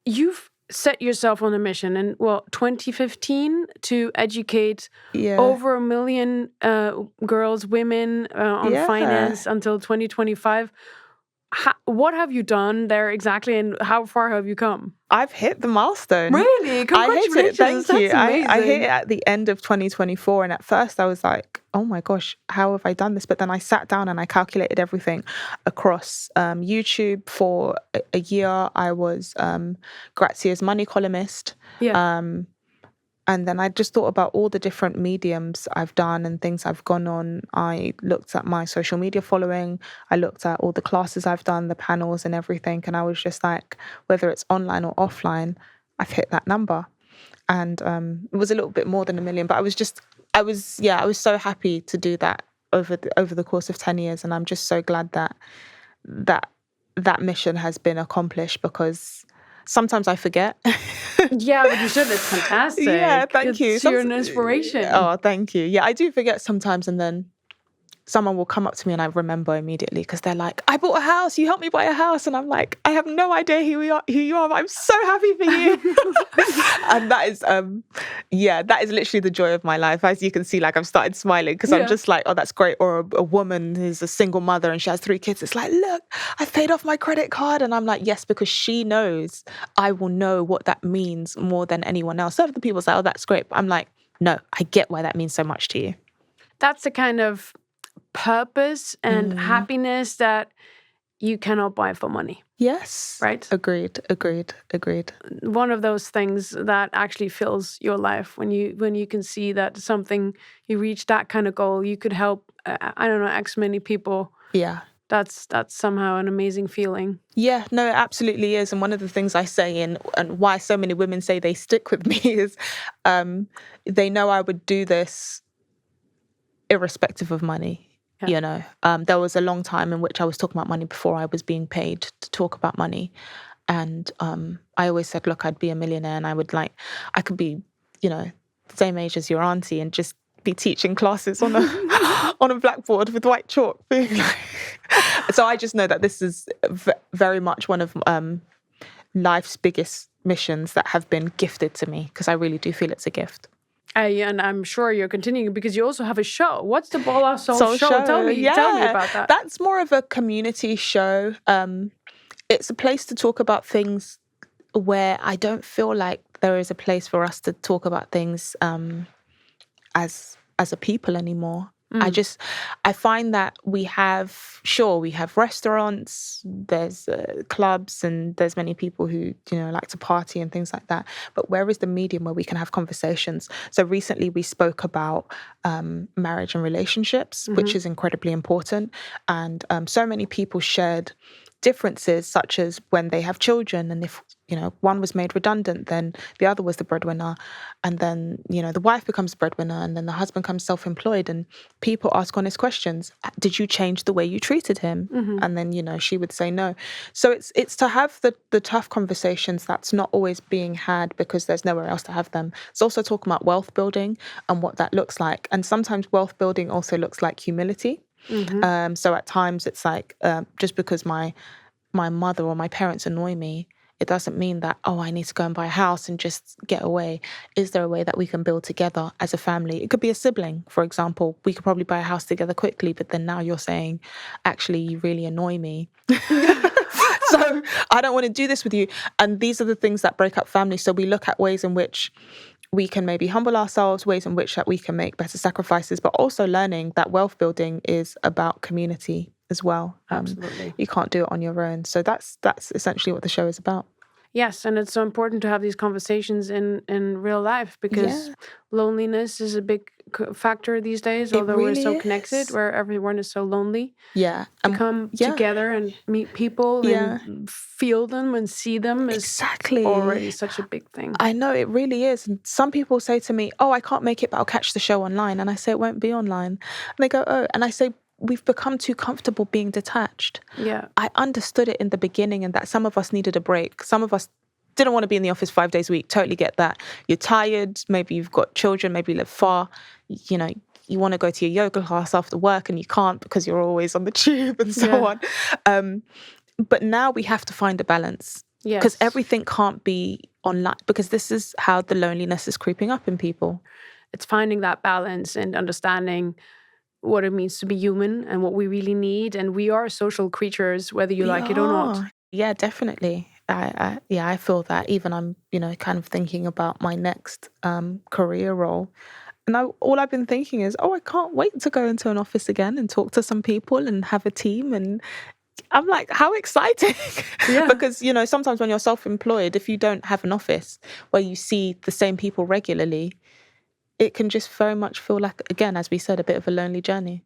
you've set yourself on a mission in 2015 to educate Yeah. over 1 million girls, women on Yeah. finance until 2025. What have you done there exactly, and how far have you come? I've hit the milestone. Really? Congratulations. I hit it. Thank you. That's amazing. I hit it at the end of 2024. And at first I was like, oh my gosh, how have I done this? But then I sat down and I calculated everything across YouTube. For a year, I was Grazia's money columnist. Yeah. And then I just thought about all the different mediums I've done and things I've gone on. I looked at my social media following. I looked at all the classes I've done, the panels and everything. And I was just like, whether it's online or offline, I've hit that number. And it was a little bit more than 1 million. But I was so happy to do that over the course of 10 years. And I'm just so glad that mission has been accomplished, because sometimes I forget. Yeah, but you should. It's fantastic. Yeah, thank you. You're an inspiration. Oh, thank you. Yeah, I do forget sometimes, and then someone will come up to me and I remember immediately, because they're like, I bought a house, you helped me buy a house. And I'm like, I have no idea who you are, but I'm so happy for you. And that is, that is literally the joy of my life. As you can see, like, I've started smiling, because I'm just like, oh, that's great. Or a woman who's a single mother and she has 3 kids. It's like, look, I've paid off my credit card. And I'm like, yes, because she knows I will know what that means more than anyone else. So other people say, oh, that's great. But I'm like, no, I get why that means so much to you. That's the kind of purpose and happiness that you cannot buy for money. Yes. Right? Agreed. One of those things that actually fills your life when you can see that something, you reach that kind of goal, you could help, I don't know, X many people. Yeah. That's somehow an amazing feeling. Yeah, no, it absolutely is. And one of the things I say and why so many women say they stick with me is they know I would do this irrespective of money. Yeah. You know, there was a long time in which I was talking about money before I was being paid to talk about money. And I always said, look, I'd be a millionaire and I could be, you know, the same age as your auntie and just be teaching classes on a blackboard with white chalk. So I just know that this is very much one of life's biggest missions that have been gifted to me, because I really do feel it's a gift. And I'm sure you're continuing, because you also have a show. What's the Bola Sol show? Tell me about that. That's more of a community show. It's a place to talk about things where I don't feel like there is a place for us to talk about things as a people anymore. I find that we have restaurants, there's clubs, and there's many people who, you know, like to party and things like that. But where is the medium where we can have conversations? So recently we spoke about marriage and relationships, which is incredibly important. And so many people shared differences, such as when they have children, and if, you know, one was made redundant, then the other was the breadwinner, and then, you know, the wife becomes the breadwinner, and then the husband becomes self-employed, and people ask honest questions. Did you change the way you treated him? And then, you know, she would say no. So it's to have the tough conversations that's not always being had because there's nowhere else to have them. It's also talking about wealth building and what that looks like, and sometimes wealth building also looks like humility. So at times it's like, just because my mother or my parents annoy me, it doesn't mean that, oh, I need to go and buy a house and just get away. Is there a way that we can build together as a family? It could be a sibling, for example. We could probably buy a house together quickly, but then now you're saying, actually, you really annoy me. So I don't want to do this with you. And these are the things that break up families. So we look at ways in which we can maybe humble ourselves, ways in which that we can make better sacrifices, but also learning that wealth building is about community as well. Absolutely. You can't do it on your own. So that's essentially what the show is about. Yes, and it's so important to have these conversations in real life, because loneliness is a big factor these days, although really we're so connected, where everyone is so lonely. Yeah. To come together and meet people and feel them and see them is already such a big thing. I know, it really is. And some people say to me, oh, I can't make it, but I'll catch the show online. And I say, it won't be online. And they go, oh. And I say, we've become too comfortable being detached. Yeah. I understood it in the beginning, and that some of us needed a break. Some of us didn't want to be in the office 5 days a week. Totally get that. You're tired. Maybe you've got children. Maybe you live far. You know, you want to go to your yoga class after work and you can't because you're always on the tube and so on. But now we have to find a balance. Because Yes. everything can't be online, because this is how the loneliness is creeping up in people. It's finding that balance and understanding what it means to be human and what we really need. And we are social creatures, whether you We like it or not. are. Yeah, definitely. I feel that. Even I'm, kind of thinking about my next career role. And all I've been thinking is, I can't wait to go into an office again and talk to some people and have a team. And I'm like, how exciting. Yeah. Because, sometimes when you're self-employed, if you don't have an office where you see the same people regularly, it can just very much feel like, again, as we said, a bit of a lonely journey.